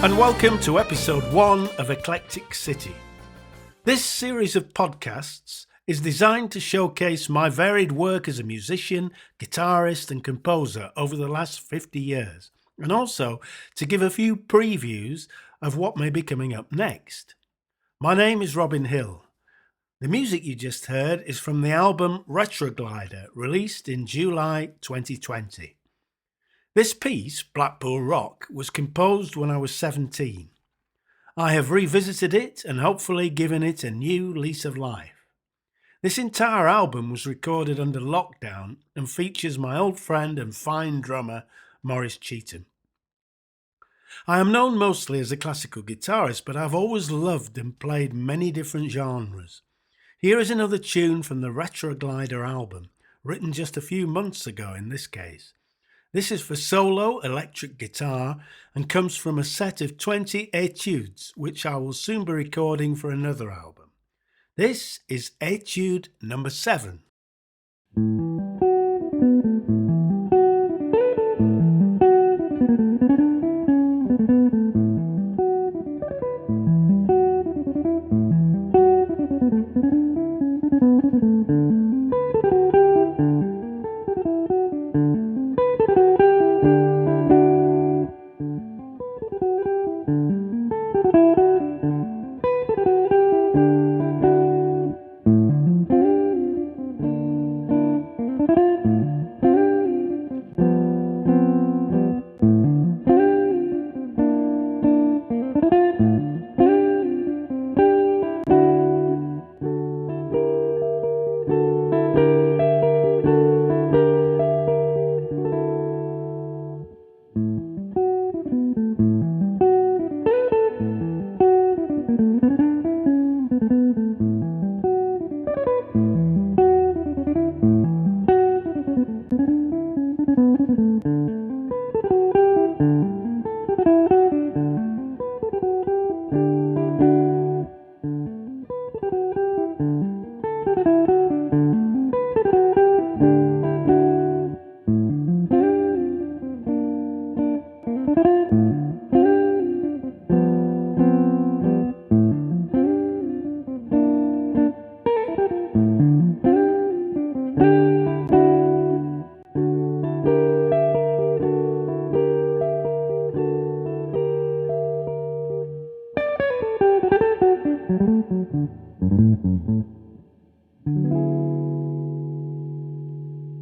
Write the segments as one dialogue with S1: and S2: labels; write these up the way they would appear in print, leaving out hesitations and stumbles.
S1: and welcome to episode 1 of Eclectic City. This series of podcasts is designed to showcase my varied work as a musician, guitarist and composer over the last 50 years, and also to give a few previews of what may be coming up next. My name is Robin Hill. The music you just heard is from the album Retroglider, released in July 2020. This piece, Blackpool Rock, was composed when I was 17. I have revisited it and hopefully given it a new lease of life. This entire album was recorded under lockdown and features my old friend and fine drummer, Maurice Cheetham. I am known mostly as a classical guitarist, but I've always loved and played many different genres. Here is another tune from the Retroglider album, written just a few months ago in this case. This is for solo electric guitar and comes from a set of 20 etudes, which I will soon be recording for another album. This is Etude number 7.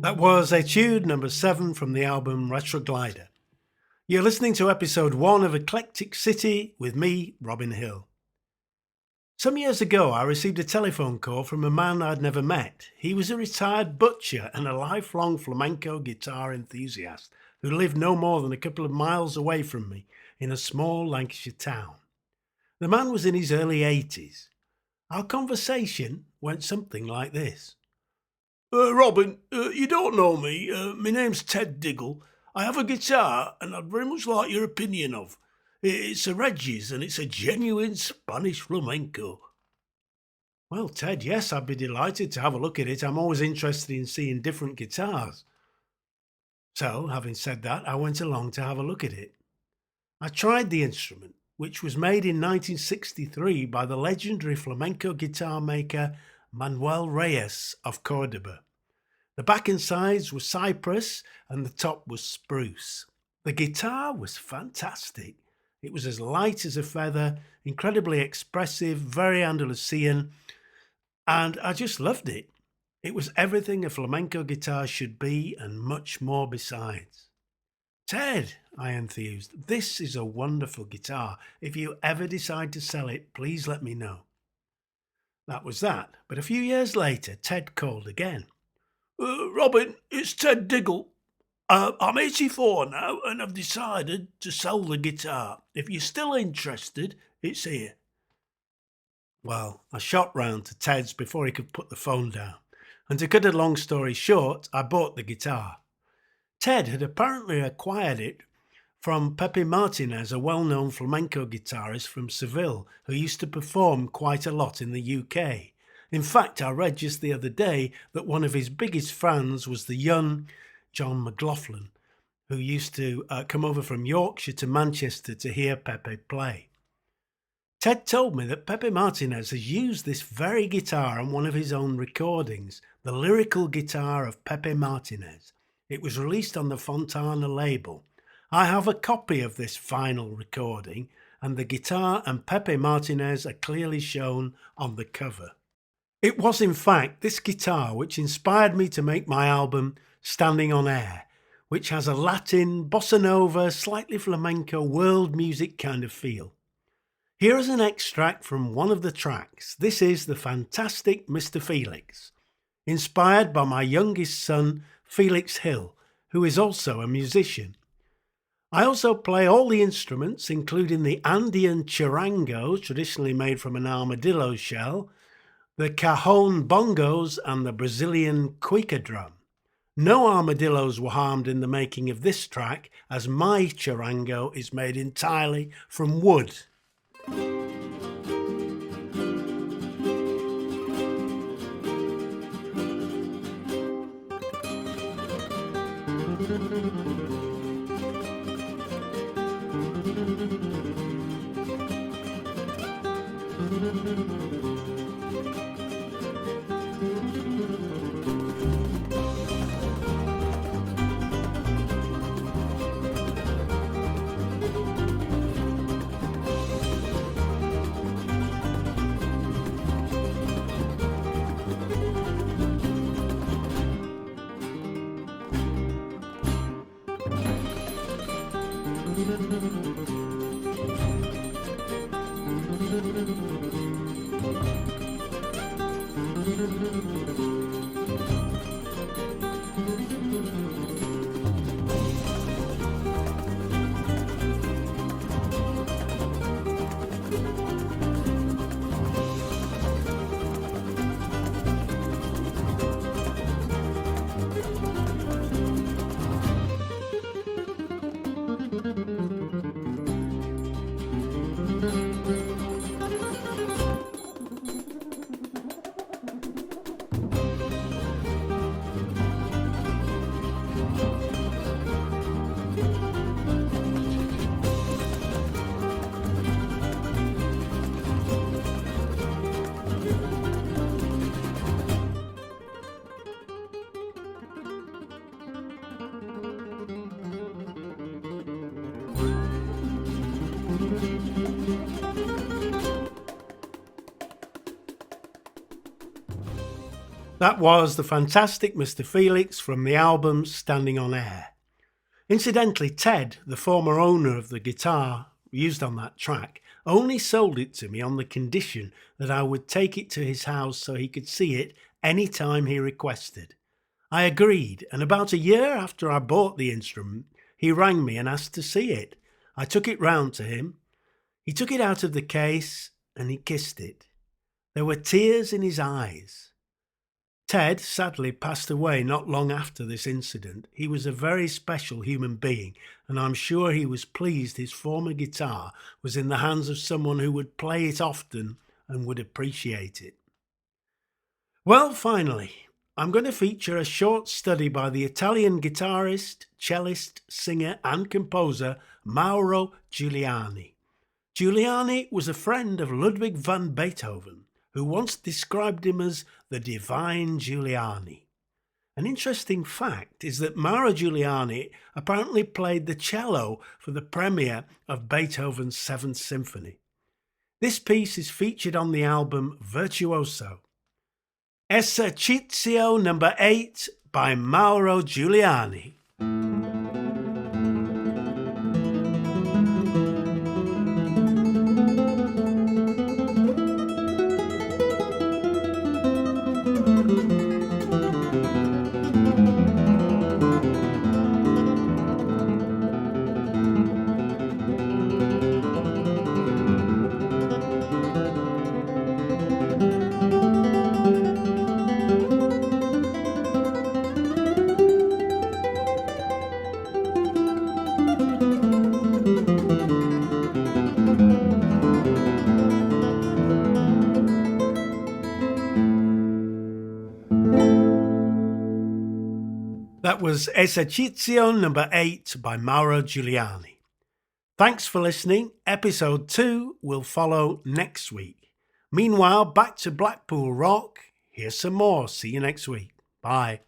S1: That was Etude number 7 from the album Retroglider. You're listening to episode 1 of Eclectic City with me, Robin Hill. Some years ago I received a telephone call from a man I'd never met. He was a retired butcher and a lifelong flamenco guitar enthusiast who lived no more than a couple of miles away from me in a small Lancashire town. The man was in his early 80s. Our conversation went something like this. Robin, you don't know me. My name's Ted Diggle. I have a guitar and I'd very much like your opinion of. It's a Reggie's and it's a genuine Spanish flamenco. Well, Ted, yes, I'd be delighted to have a look at it. I'm always interested in seeing different guitars. So, having said that, I went along to have a look at it. I tried the instrument, which was made in 1963 by the legendary flamenco guitar maker Manuel Reyes of Cordoba. The back and sides were cypress and the top was spruce. The guitar was fantastic. It was as light as a feather, incredibly expressive, very Andalusian, and I just loved it. It was everything a flamenco guitar should be and much more besides. Ted, I enthused, this is a wonderful guitar. If you ever decide to sell it, please let me know. That was that, but a few years later, Ted called again. Robin, it's Ted Diggle. I'm 84 now and I've decided to sell the guitar. If you're still interested, it's here. Well, I shot round to Ted's before he could put the phone down, and to cut a long story short, I bought the guitar. Ted had apparently acquired it from Pepe Martinez, a well-known flamenco guitarist from Seville who used to perform quite a lot in the UK. In fact, I read just the other day that one of his biggest fans was the young John McLaughlin, who used to come over from Yorkshire to Manchester to hear Pepe play. Ted told me that Pepe Martinez has used this very guitar on one of his own recordings, the lyrical guitar of Pepe Martinez. It was released on the Fontana label. I have a copy of this vinyl recording, and the guitar and Pepe Martinez are clearly shown on the cover. It was in fact this guitar which inspired me to make my album Standing on Air, which has a Latin, bossa nova, slightly flamenco world music kind of feel. Here is an extract from one of the tracks. This is the fantastic Mr. Felix, inspired by my youngest son, Felix Hill, who is also a musician. I also play all the instruments, including the Andean charango, traditionally made from an armadillo shell, the cajon bongos, and the Brazilian cuica drum. No armadillos were harmed in the making of this track, as my charango is made entirely from wood. That was the fantastic Mr. Felix from the album Standing on Air. Incidentally, Ted, the former owner of the guitar used on that track, only sold it to me on the condition that I would take it to his house so he could see it any time he requested. I agreed, and about a year after I bought the instrument, he rang me and asked to see it. I took it round to him. He took it out of the case and he kissed it. There were tears in his eyes. Ted sadly passed away not long after this incident. He was a very special human being, and I'm sure he was pleased his former guitar was in the hands of someone who would play it often and would appreciate it. Well, finally, I'm going to feature a short study by the Italian guitarist, cellist, singer and composer Mauro Giuliani. Giuliani was a friend of Ludwig van Beethoven, who once described him as the divine Giuliani. An interesting fact is that Mauro Giuliani apparently played the cello for the premiere of Beethoven's Seventh Symphony. This piece is featured on the album Virtuoso. Esercizio number 8 by Mauro Giuliani. That was Esercizio number 8 by Mauro Giuliani. Thanks for listening. Episode 2 will follow next week. Meanwhile, back to Blackpool Rock. Here's some more. See you next week. Bye.